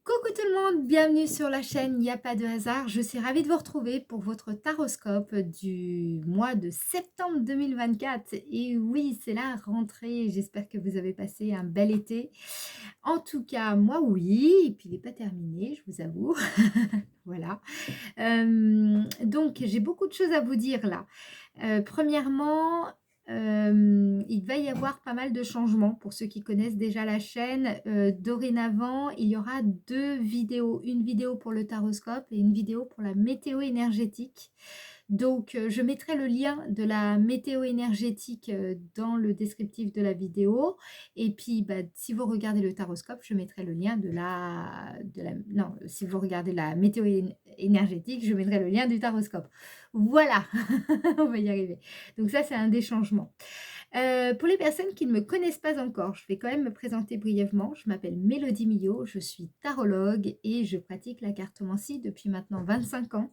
Coucou tout le monde, bienvenue sur la chaîne Il n'y a pas de hasard. Je suis ravie de vous retrouver pour votre taroscope du mois de septembre 2024. Et oui, c'est la rentrée. J'espère que vous avez passé un bel été. En tout cas, moi oui, et puis il n'est pas terminé, je vous avoue. Voilà. Donc, j'ai beaucoup de choses à vous dire là. Premièrement, il va y avoir pas mal de changements pour ceux qui connaissent déjà la chaîne. Dorénavant, il y aura deux vidéos, une vidéo pour le taroscope et une vidéo pour la météo énergétique. Donc, je mettrai le lien de la météo énergétique dans le descriptif de la vidéo. Et puis, bah, si vous regardez le taroscope, je mettrai le lien non, si vous regardez la météo énergétique, je mettrai le lien du taroscope. Voilà, on va y arriver. Donc ça, c'est un des changements. Pour les personnes qui ne me connaissent pas encore, je vais quand même me présenter brièvement. Je m'appelle Mélodie Millot, je suis tarologue et je pratique la cartomancie depuis maintenant 25 ans.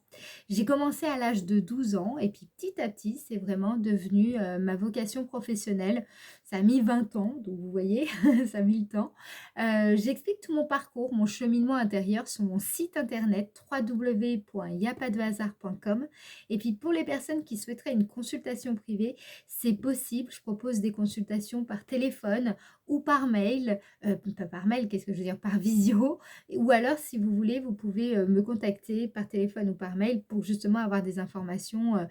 J'ai commencé à l'âge de 12 ans et puis petit à petit, c'est vraiment devenu ma vocation professionnelle. Ça a mis 20 ans, donc vous voyez, ça a mis le temps. J'explique tout mon parcours, mon cheminement intérieur sur mon site internet www.yapadehasard.com. Et puis pour les personnes qui souhaiteraient une consultation privée, c'est possible. Je propose des consultations par téléphone ou par mail. Pas par mail, qu'est-ce que je veux dire? Par visio. Ou alors, si vous voulez, vous pouvez me contacter par téléphone ou par mail pour justement avoir des informations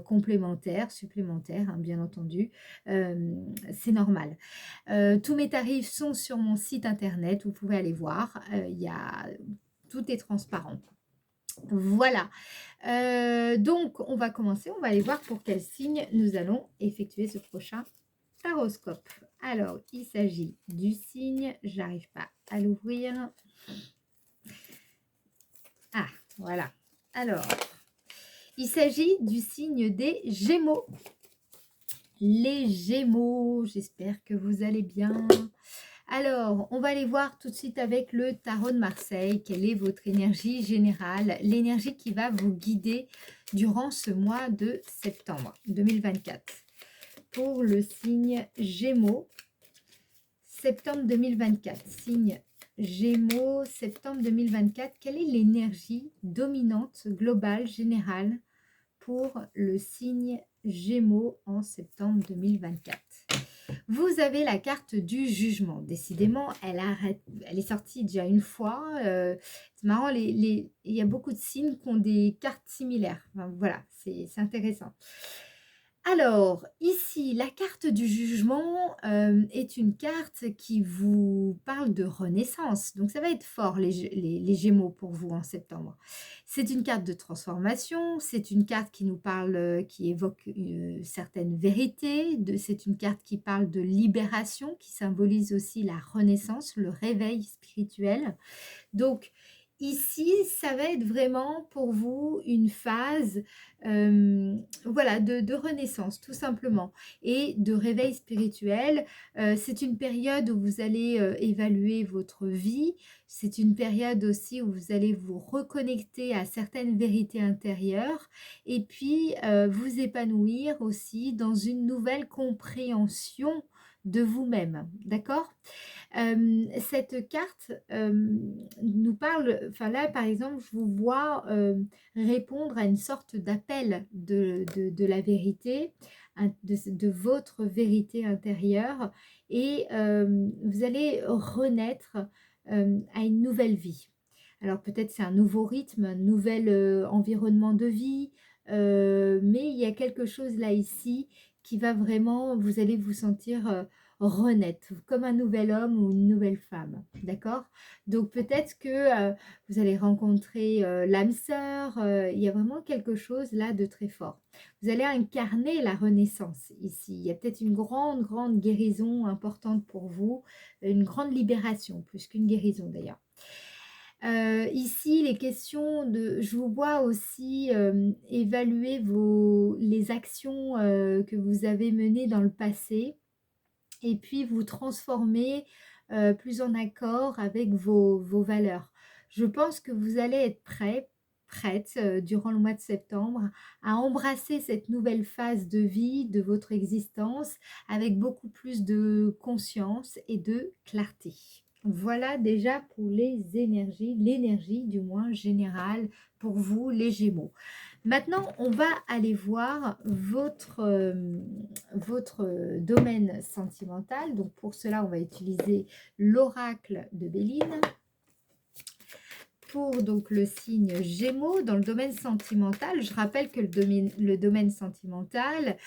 complémentaires, supplémentaires, hein, bien entendu. C'est normal. Tous mes tarifs sont sur mon site internet. Vous pouvez aller voir. Tout est transparent. Voilà. Donc, on va commencer. On va aller voir pour quel signe nous allons effectuer ce prochain taroscope. Alors, il s'agit du signe. J'arrive pas à l'ouvrir. Ah, voilà. Alors, il s'agit du signe des Gémeaux. Les Gémeaux, j'espère que vous allez bien. Alors, on va aller voir tout de suite avec le tarot de Marseille. Quelle est votre énergie générale? L'énergie qui va vous guider durant ce mois de septembre 2024. Pour le signe Gémeaux, septembre 2024. Signe Gémeaux, septembre 2024. Quelle est l'énergie dominante, globale, générale pour le signe Gémeaux en septembre 2024? Vous avez la carte du jugement. Décidément, elle est sortie déjà une fois. C'est marrant, il y a beaucoup de signes qui ont des cartes similaires. Enfin, voilà, c'est intéressant. Alors, ici, la carte du jugement est une carte qui vous parle de renaissance. Donc, ça va être fort, les Gémeaux, pour vous en septembre. C'est une carte de transformation, c'est une carte qui nous parle, qui évoque certaines vérités. C'est une carte qui parle de libération, qui symbolise aussi la renaissance, le réveil spirituel. Donc, ici, ça va être vraiment pour vous une phase voilà, de renaissance, tout simplement, et de réveil spirituel. C'est une période où vous allez évaluer votre vie. C'est une période aussi où vous allez vous reconnecter à certaines vérités intérieures et puis vous épanouir aussi dans une nouvelle compréhension de vous-même, d'accord? Cette carte nous parle, enfin là par exemple, je vous vois répondre à une sorte d'appel de la vérité, de votre vérité intérieure et vous allez renaître à une nouvelle vie. Alors peut-être c'est un nouveau rythme, un nouvel environnement de vie, mais il y a quelque chose là ici qui va vraiment, vous allez vous sentir renaître comme un nouvel homme ou une nouvelle femme, d'accord? Donc peut-être que vous allez rencontrer l'âme sœur, il y a vraiment quelque chose là de très fort. Vous allez incarner la renaissance ici, il y a peut-être une grande, grande guérison importante pour vous, une grande libération, plus qu'une guérison d'ailleurs. Ici, les questions de, je vous vois aussi évaluer les actions que vous avez menées dans le passé et puis vous transformer plus en accord avec vos valeurs. Je pense que vous allez être prête durant le mois de septembre à embrasser cette nouvelle phase de vie de votre existence avec beaucoup plus de conscience et de clarté. Voilà déjà pour les énergies, l'énergie du moins générale pour vous les Gémeaux. Maintenant, on va aller voir votre domaine sentimental. Donc pour cela, on va utiliser l'oracle de Béline. Pour donc le signe Gémeaux, dans le domaine sentimental, je rappelle que le domaine sentimental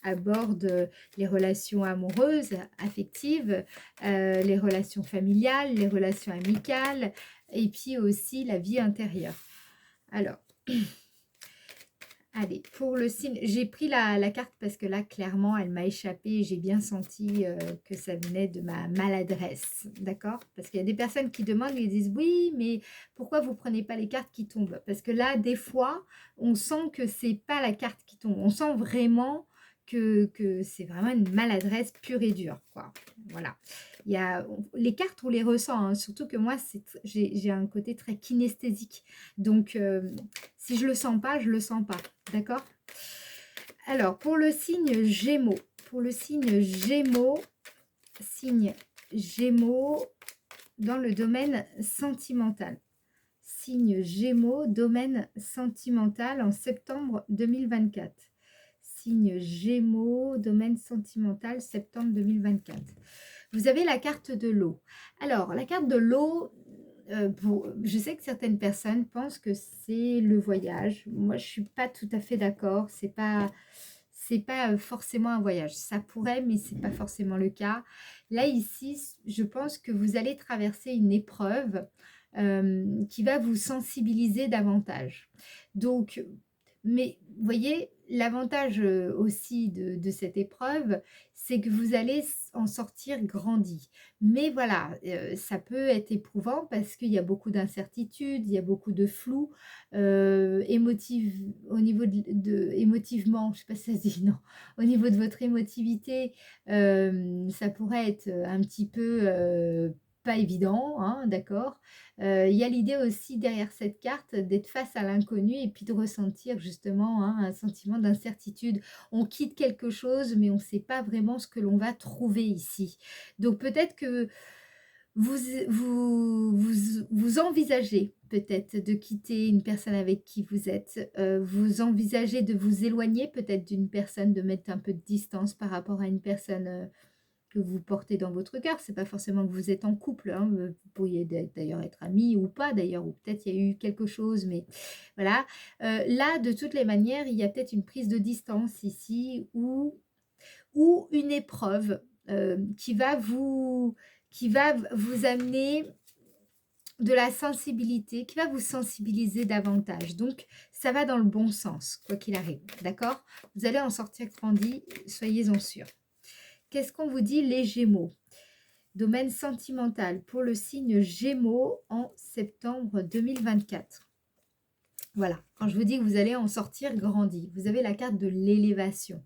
aborde les relations amoureuses, affectives, les relations familiales, les relations amicales et puis aussi la vie intérieure. Alors, allez, pour le signe, j'ai pris la carte parce que là, clairement, elle m'a échappé. J'ai bien senti que ça venait de ma maladresse, d'accord? Parce qu'il y a des personnes qui demandent, ils disent, oui, mais pourquoi vous prenez pas les cartes qui tombent? Parce que là, des fois, on sent que c'est pas la carte qui tombe. On sent vraiment que c'est vraiment une maladresse pure et dure, quoi. Voilà. Les cartes, on les ressent, hein, surtout que moi, j'ai un côté très kinesthésique. Donc, si je le sens pas, je le sens pas. D'accord? Alors, pour le signe Gémeaux, signe Gémeaux dans le domaine sentimental. Signe Gémeaux, domaine sentimental en septembre 2024. Signe Gémeaux, domaine sentimental, septembre 2024. Vous avez la carte de l'eau. Alors, la carte de l'eau, je sais que certaines personnes pensent que c'est le voyage. Moi, je suis pas tout à fait d'accord. C'est pas forcément un voyage. Ça pourrait, mais c'est pas forcément le cas. Là, ici, je pense que vous allez traverser une épreuve qui va vous sensibiliser davantage. Donc, mais vous voyez, l'avantage aussi de cette épreuve, c'est que vous allez en sortir grandi. Mais voilà, ça peut être éprouvant parce qu'il y a beaucoup d'incertitudes, il y a beaucoup de flou, au niveau émotivement, je ne sais pas si ça se dit, non, au niveau de votre émotivité, ça pourrait être un petit peu pas évident, hein, d'accord. Il y a l'idée aussi derrière cette carte d'être face à l'inconnu et puis de ressentir justement hein, un sentiment d'incertitude. On quitte quelque chose, mais on ne sait pas vraiment ce que l'on va trouver ici. Donc peut-être que vous, vous envisagez peut-être de quitter une personne avec qui vous êtes. Vous envisagez de vous éloigner peut-être d'une personne, de mettre un peu de distance par rapport à une personne que vous portez dans votre cœur. C'est pas forcément que vous êtes en couple, hein. Vous pourriez d'ailleurs être amis ou pas d'ailleurs, ou peut-être il y a eu quelque chose, mais voilà. Là, de toutes les manières, il y a peut-être une prise de distance ici ou une épreuve qui va vous amener de la sensibilité, qui va vous sensibiliser davantage. Donc, ça va dans le bon sens, quoi qu'il arrive, d'accord? Vous allez en sortir grandi, soyez-en sûrs. Qu'est-ce qu'on vous dit, les Gémeaux? Domaine sentimental pour le signe Gémeaux en septembre 2024. Voilà, quand je vous dis que vous allez en sortir grandi, vous avez la carte de l'élévation.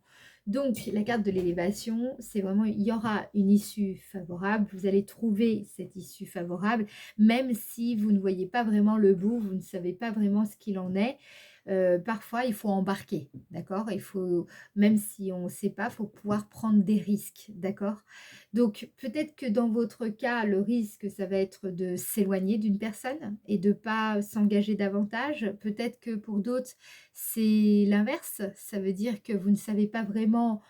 Donc, la carte de l'élévation, c'est vraiment, il y aura une issue favorable, vous allez trouver cette issue favorable, même si vous ne voyez pas vraiment le bout, vous ne savez pas vraiment ce qu'il en est. Parfois, il faut embarquer, d'accord? Il faut, même si on ne sait pas, il faut pouvoir prendre des risques, d'accord? Donc, peut-être que dans votre cas, le risque, ça va être de s'éloigner d'une personne et de ne pas s'engager davantage. Peut-être que pour d'autres, c'est l'inverse. Ça veut dire que vous ne savez pas vraiment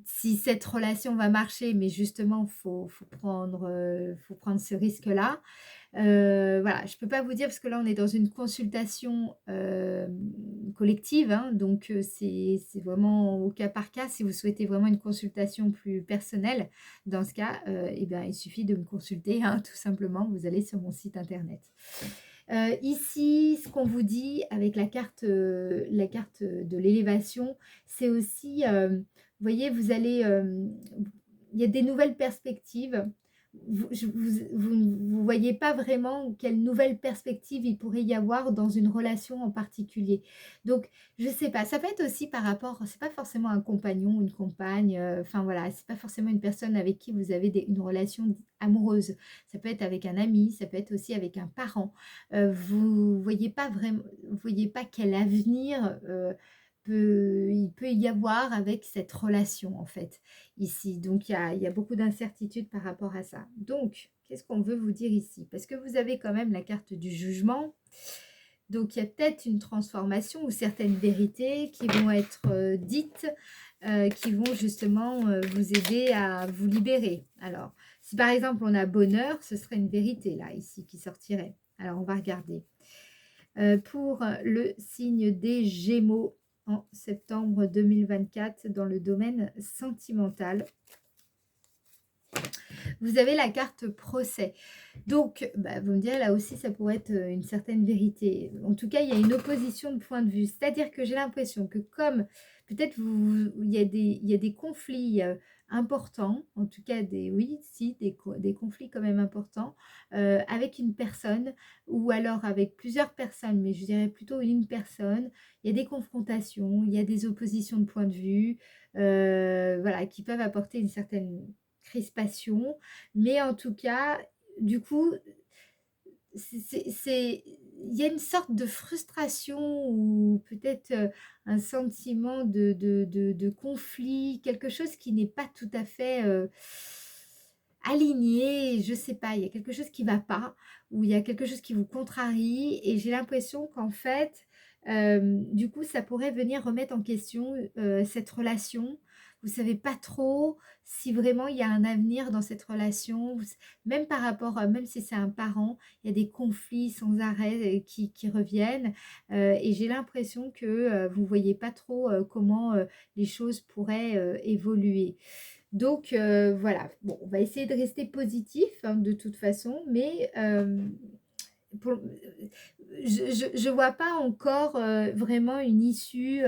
si cette relation va marcher, mais justement, faut prendre ce risque-là. Voilà, je ne peux pas vous dire parce que là, on est dans une consultation collective, hein, donc c'est vraiment au cas par cas. Si vous souhaitez vraiment une consultation plus personnelle, dans ce cas, eh bien, il suffit de me consulter, hein, tout simplement. Vous allez sur mon site internet. Ici, ce qu'on vous dit avec la carte de l'élévation, c'est aussi, vous voyez, il y a des nouvelles perspectives. Vous ne voyez pas vraiment quelle nouvelle perspective il pourrait y avoir dans une relation en particulier. Donc, je ne sais pas, ça peut être aussi par rapport, c'est pas forcément un compagnon, une compagne, enfin voilà, c'est pas forcément une personne avec qui vous avez une relation amoureuse. Ça peut être avec un ami, ça peut être aussi avec un parent. Vous voyez pas vraiment, vous voyez pas quel avenir il peut y avoir avec cette relation en fait ici. Donc il y a beaucoup d'incertitudes par rapport à ça. Donc qu'est-ce qu'on veut vous dire ici? Parce que vous avez quand même la carte du jugement. Donc il y a peut-être une transformation ou certaines vérités qui vont être dites, qui vont justement vous aider à vous libérer. Alors si par exemple on a bonheur, ce serait une vérité là ici qui sortirait. Alors on va regarder. Pour le signe des Gémeaux en septembre 2024 dans le domaine sentimental. Vous avez la carte procès. Donc, vous me direz, là aussi, ça pourrait être une certaine vérité. En tout cas, il y a une opposition de point de vue. C'est-à-dire que j'ai l'impression que comme peut-être il y a des conflits importants, en tout cas, des conflits quand même importants, avec une personne ou alors avec plusieurs personnes, mais je dirais plutôt une personne. Il y a des confrontations, il y a des oppositions de point de vue, voilà, qui peuvent apporter une certaine crispation, mais en tout cas, du coup, il y a une sorte de frustration ou peut-être un sentiment de conflit, quelque chose qui n'est pas tout à fait aligné, je sais pas, il y a quelque chose qui va pas, ou il y a quelque chose qui vous contrarie, et j'ai l'impression qu'en fait, du coup, ça pourrait venir remettre en question cette relation. Vous savez pas trop si vraiment il y a un avenir dans cette relation, même par rapport, même si c'est un parent, il y a des conflits sans arrêt qui reviennent, et j'ai l'impression que vous voyez pas trop comment les choses pourraient évoluer. Donc voilà, bon, on va essayer de rester positif hein, de toute façon, mais je vois pas encore vraiment une issue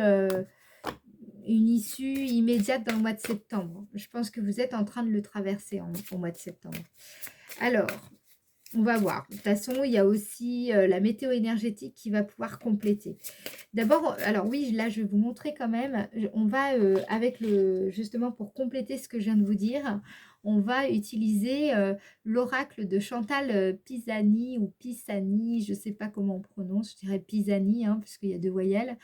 immédiate dans le mois de septembre. Je pense que vous êtes en train de le traverser au mois de septembre. Alors, on va voir. De toute façon, il y a aussi la météo énergétique qui va pouvoir compléter. D'abord, alors oui, là, je vais vous montrer quand même. On va, justement, pour compléter ce que je viens de vous dire, on va utiliser l'oracle de Chantal Pisani ou Pisani, je ne sais pas comment on prononce, je dirais Pisani, hein, puisqu'il y a 2 voyelles.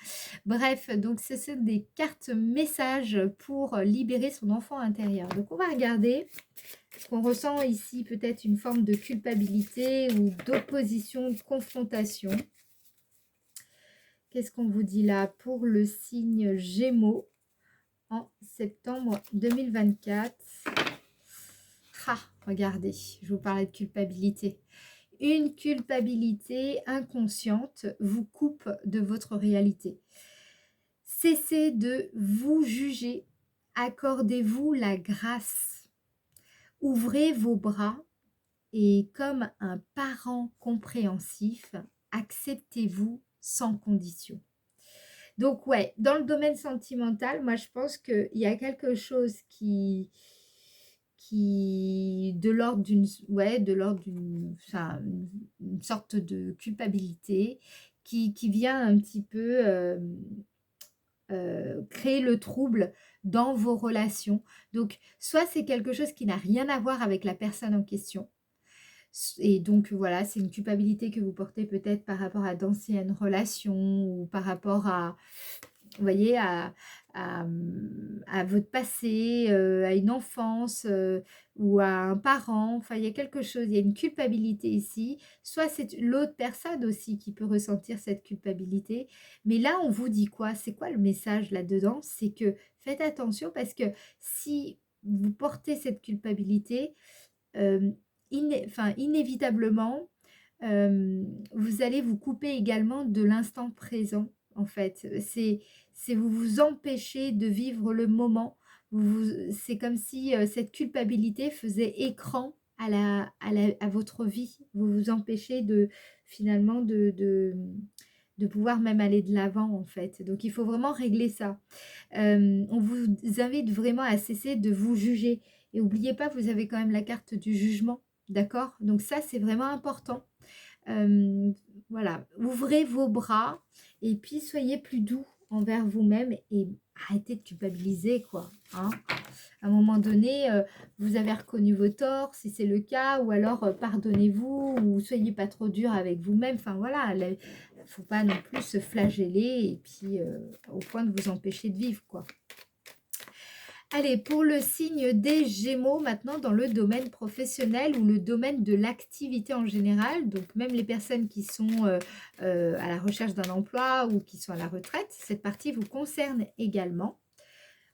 Bref, donc ce sont des cartes messages pour libérer son enfant intérieur. Donc on va regarder ce qu'on ressent ici, peut-être une forme de culpabilité ou d'opposition, de confrontation. Qu'est-ce qu'on vous dit là pour le signe Gémeaux en septembre 2024? Ah, regardez, je vous parlais de culpabilité. Une culpabilité inconsciente vous coupe de votre réalité. Cessez de vous juger, accordez-vous la grâce. Ouvrez vos bras et comme un parent compréhensif, acceptez-vous sans condition. Donc ouais, dans le domaine sentimental, moi je pense qu'il y a quelque chose qui de l'ordre d'une enfin, une sorte de culpabilité qui vient un petit peu créer le trouble dans vos relations. Donc soit c'est quelque chose qui n'a rien à voir avec la personne en question, et donc voilà, c'est une culpabilité que vous portez peut-être par rapport à d'anciennes relations ou par rapport à, vous voyez, à votre passé, à une enfance ou à un parent. Enfin, il y a quelque chose, il y a une culpabilité ici. Soit c'est l'autre personne aussi qui peut ressentir cette culpabilité. Mais là, on vous dit quoi? C'est quoi le message là-dedans? C'est que faites attention parce que si vous portez cette culpabilité, inévitablement, vous allez vous couper également de l'instant présent, en fait. C'est vous vous empêchez de vivre le moment. C'est comme si cette culpabilité faisait écran à votre vie. Vous vous empêchez finalement de pouvoir même aller de l'avant, en fait. Donc, il faut vraiment régler ça. On vous invite vraiment à cesser de vous juger. Et n'oubliez pas, vous avez quand même la carte du jugement. D'accord? Donc ça, c'est vraiment important. Voilà, ouvrez vos bras et puis soyez plus doux envers vous-même et arrêtez de culpabiliser, quoi. Hein. À un moment donné, vous avez reconnu vos torts, si c'est le cas, ou alors pardonnez-vous, ou soyez pas trop dur avec vous-même. Enfin voilà, ne faut pas non plus se flageller et puis au point de vous empêcher de vivre, quoi. Allez, pour le signe des Gémeaux, maintenant dans le domaine professionnel ou le domaine de l'activité en général, donc même les personnes qui sont à la recherche d'un emploi ou qui sont à la retraite, cette partie vous concerne également.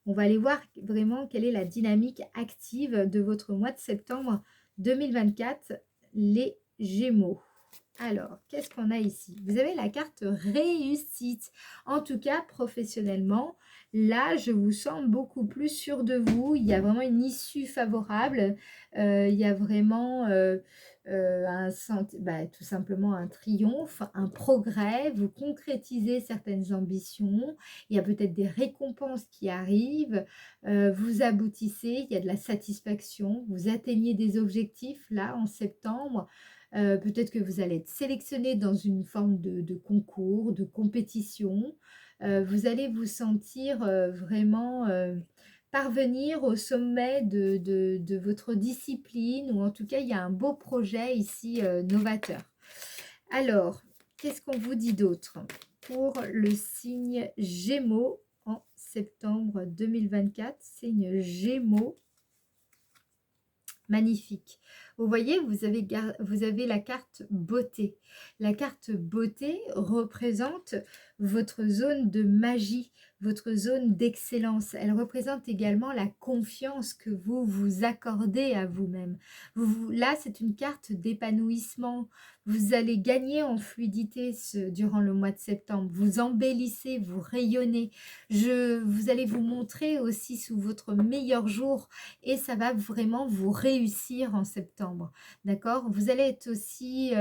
On va aller voir vraiment quelle est la dynamique active de votre mois de septembre 2024, les Gémeaux. Alors, qu'est-ce qu'on a ici? Vous avez la carte réussite. En tout cas, professionnellement, là, je vous sens beaucoup plus sûr de vous. Il y a vraiment une issue favorable. Il y a vraiment tout simplement un triomphe, un progrès. Vous concrétisez certaines ambitions. Il y a peut-être des récompenses qui arrivent. Vous aboutissez. Il y a de la satisfaction. Vous atteignez des objectifs là en septembre. Peut-être que vous allez être sélectionné dans une forme de concours, de compétition. Vous allez vous sentir vraiment parvenir au sommet de votre discipline, ou en tout cas, il y a un beau projet ici novateur. Alors, qu'est-ce qu'on vous dit d'autre pour le signe Gémeaux en septembre 2024? Signe Gémeaux. Magnifique. Vous voyez, vous avez la carte beauté. La carte beauté représente votre zone de magie, votre zone d'excellence. Elle représente également la confiance que vous vous accordez à vous-même. Là, c'est une carte d'épanouissement. Vous allez gagner en fluidité durant le mois de septembre. Vous embellissez, vous rayonnez. Vous allez vous montrer aussi sous votre meilleur jour et ça va vraiment vous réussir en septembre, d'accord? Vous allez être aussi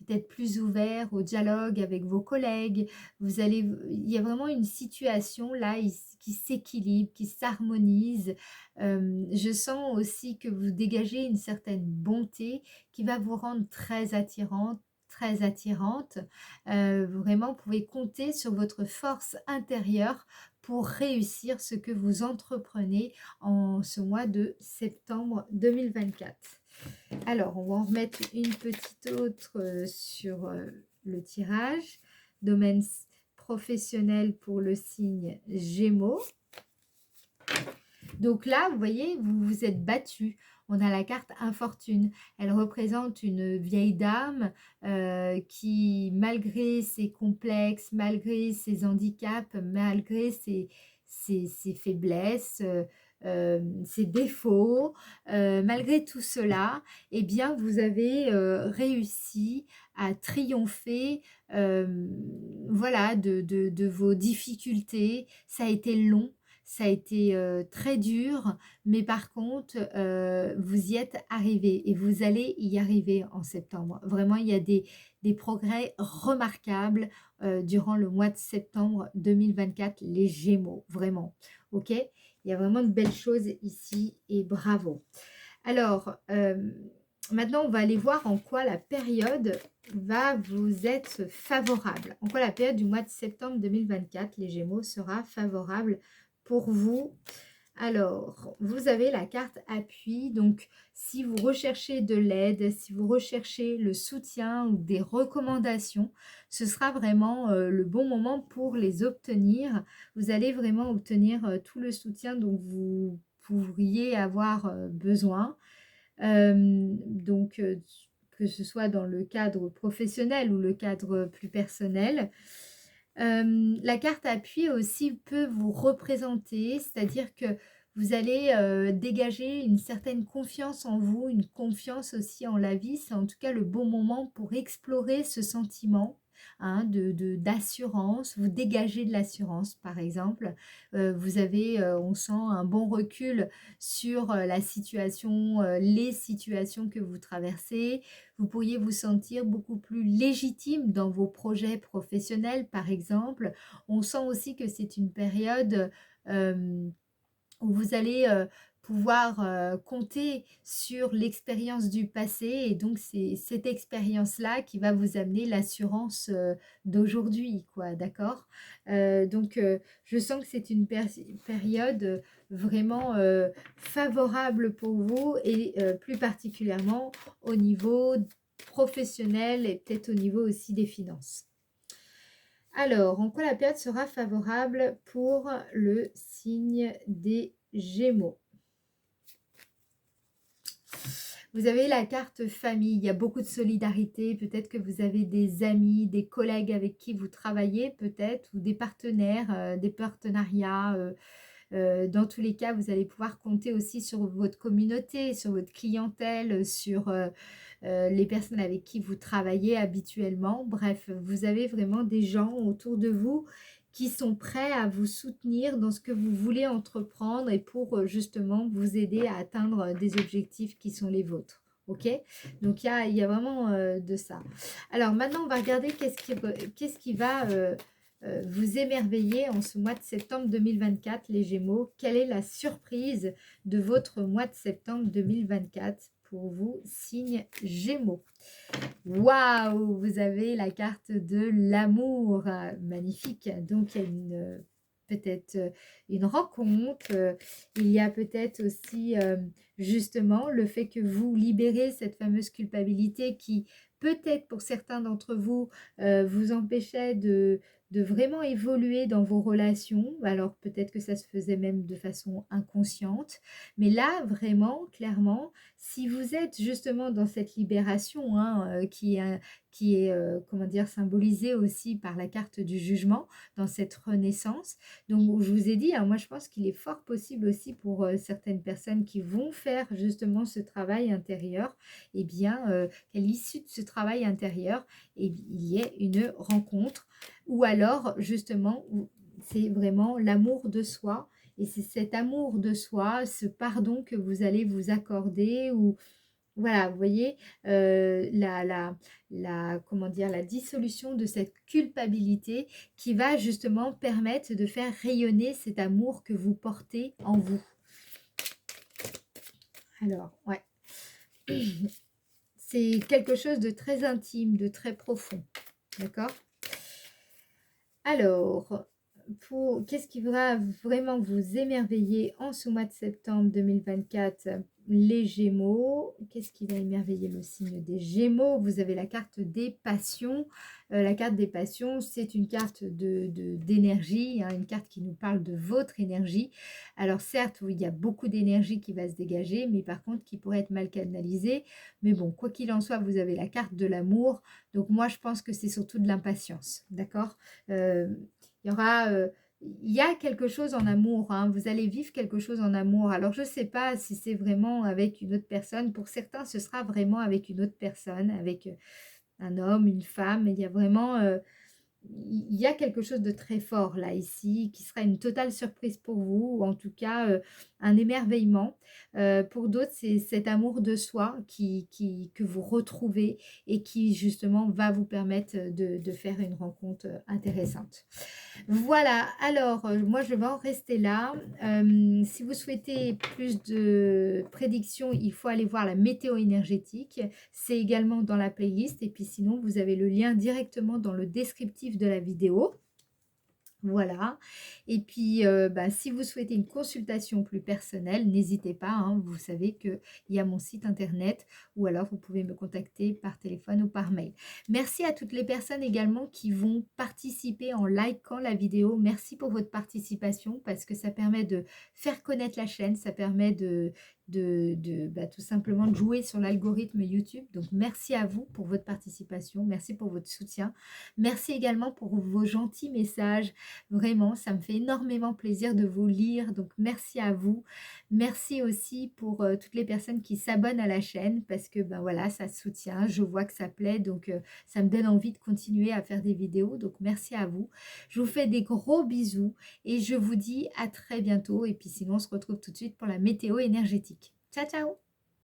peut-être plus ouvert au dialogue avec vos collègues. Il y a vraiment une situation là qui s'équilibre, qui s'harmonise. Je sens aussi que vous dégagez une certaine bonté qui va vous rendre très attirante, très attirante. Vraiment, vous pouvez compter sur votre force intérieure pour réussir ce que vous entreprenez en ce mois de septembre 2024. Alors, on va en remettre une petite autre sur le tirage. Domaine professionnel pour le signe Gémeaux. Donc là, vous voyez, vous vous êtes battu. On a la carte infortune. Elle représente une vieille dame qui, malgré ses complexes, malgré ses handicaps, malgré ses faiblesses, ses défauts, malgré tout cela, eh bien, vous avez réussi à triompher voilà, de vos difficultés. Ça a été long. Ça a été très dur, mais par contre, vous y êtes arrivé et vous allez y arriver en septembre. Vraiment, il y a des progrès remarquables durant le mois de septembre 2024, les Gémeaux, vraiment. Ok? Il y a vraiment de belles choses ici et bravo. Alors, maintenant, on va aller voir en quoi la période va vous être favorable. En quoi la période du mois de septembre 2024, les Gémeaux, sera favorable pour vous. Alors, vous avez la carte appui. Donc, si vous recherchez de l'aide, si vous recherchez le soutien ou des recommandations, ce sera vraiment le bon moment pour les obtenir. Vous allez vraiment obtenir tout le soutien dont vous pourriez avoir besoin. Donc, que ce soit dans le cadre professionnel ou le cadre plus personnel. La carte appui aussi peut vous représenter, c'est-à-dire que vous allez dégager une certaine confiance en vous, une confiance aussi en la vie. C'est en tout cas le bon moment pour explorer ce sentiment hein, d'assurance. Vous dégagez de l'assurance, par exemple. Vous avez, on sent, un bon recul sur la situation, les situations que vous traversez. Vous pourriez vous sentir beaucoup plus légitime dans vos projets professionnels, par exemple. On sent aussi que c'est une période où vous allez pouvoir compter sur l'expérience du passé et donc c'est cette expérience-là qui va vous amener l'assurance d'aujourd'hui, quoi, d'accord? Donc je sens que c'est une période vraiment favorable pour vous et plus particulièrement au niveau professionnel et peut-être au niveau aussi des finances. Alors, en quoi la période sera favorable pour le signe des Gémeaux? Vous avez la carte famille, il y a beaucoup de solidarité, peut-être que vous avez des amis, des collègues avec qui vous travaillez peut-être, ou des partenaires, des partenariats. Dans tous les cas, vous allez pouvoir compter aussi sur votre communauté, sur votre clientèle, sur les personnes avec qui vous travaillez habituellement. Bref, vous avez vraiment des gens autour de vous qui sont prêts à vous soutenir dans ce que vous voulez entreprendre et pour justement vous aider à atteindre des objectifs qui sont les vôtres. Ok, donc il y a vraiment de ça. Alors maintenant, on va regarder qu'est-ce qui va vous émerveiller en ce mois de septembre 2024, les Gémeaux. Quelle est la surprise de votre mois de septembre 2024 pour vous, signe Gémeaux? Waouh, vous avez la carte de l'amour, magnifique. Donc il y a peut-être une rencontre, il y a peut-être aussi justement le fait que vous libérez cette fameuse culpabilité qui peut-être pour certains d'entre vous vous empêchait de vraiment évoluer dans vos relations. Alors peut-être que ça se faisait même de façon inconsciente, mais là vraiment clairement, si vous êtes justement dans cette libération hein, qui est comment dire, symbolisée aussi par la carte du jugement, dans cette renaissance. Donc je vous ai dit, hein, moi je pense qu'il est fort possible aussi pour certaines personnes qui vont faire justement ce travail intérieur, et bien qu'à l'issue de ce travail intérieur, il y ait une rencontre, ou alors justement, c'est vraiment l'amour de soi. Et c'est cet amour de soi, ce pardon que vous allez vous accorder, ou voilà, vous voyez, comment dire, la dissolution de cette culpabilité qui va justement permettre de faire rayonner cet amour que vous portez en vous. Alors, ouais, c'est quelque chose de très intime, de très profond, d'accord? Alors, qu'est-ce qui va vraiment vous émerveiller en ce mois de septembre 2024, les Gémeaux? Qu'est-ce qui va émerveiller le signe des Gémeaux? Vous avez la carte des passions. La carte des passions, c'est une carte d'énergie, hein, une carte qui nous parle de votre énergie. Alors certes, oui, il y a beaucoup d'énergie qui va se dégager, mais par contre qui pourrait être mal canalisée. Mais bon, quoi qu'il en soit, vous avez la carte de l'amour. Donc moi, je pense que c'est surtout de l'impatience, d'accord? Il y aura, il y a quelque chose en amour, hein, vous allez vivre quelque chose en amour. Alors je ne sais pas si c'est vraiment avec une autre personne. Pour certains, ce sera vraiment avec une autre personne, avec un homme, une femme. Il y a vraiment, il y a quelque chose de très fort là, ici, qui sera une totale surprise pour vous, ou en tout cas un émerveillement. Pour d'autres, c'est cet amour de soi que vous retrouvez et qui justement va vous permettre de faire une rencontre intéressante. Voilà, alors moi je vais en rester là. Si vous souhaitez plus de prédictions, il faut aller voir la météo énergétique. C'est également dans la playlist. Et puis sinon, vous avez le lien directement dans le descriptif de la vidéo. Voilà. Et puis, si vous souhaitez une consultation plus personnelle, n'hésitez pas, hein, vous savez qu'il y a mon site internet, ou alors vous pouvez me contacter par téléphone ou par mail. Merci à toutes les personnes également qui vont participer en likant la vidéo. Merci pour votre participation parce que ça permet de faire connaître la chaîne, ça permet tout simplement de jouer sur l'algorithme YouTube. Donc, merci à vous pour votre participation, merci pour votre soutien. Merci également pour vos gentils messages. Vraiment, ça me fait énormément plaisir de vous lire, donc merci à vous. Merci aussi pour toutes les personnes qui s'abonnent à la chaîne parce que ben voilà, ça soutient, je vois que ça plaît, donc ça me donne envie de continuer à faire des vidéos, donc merci à vous. Je vous fais des gros bisous et je vous dis à très bientôt, et puis sinon on se retrouve tout de suite pour la météo énergétique. Ciao, ciao!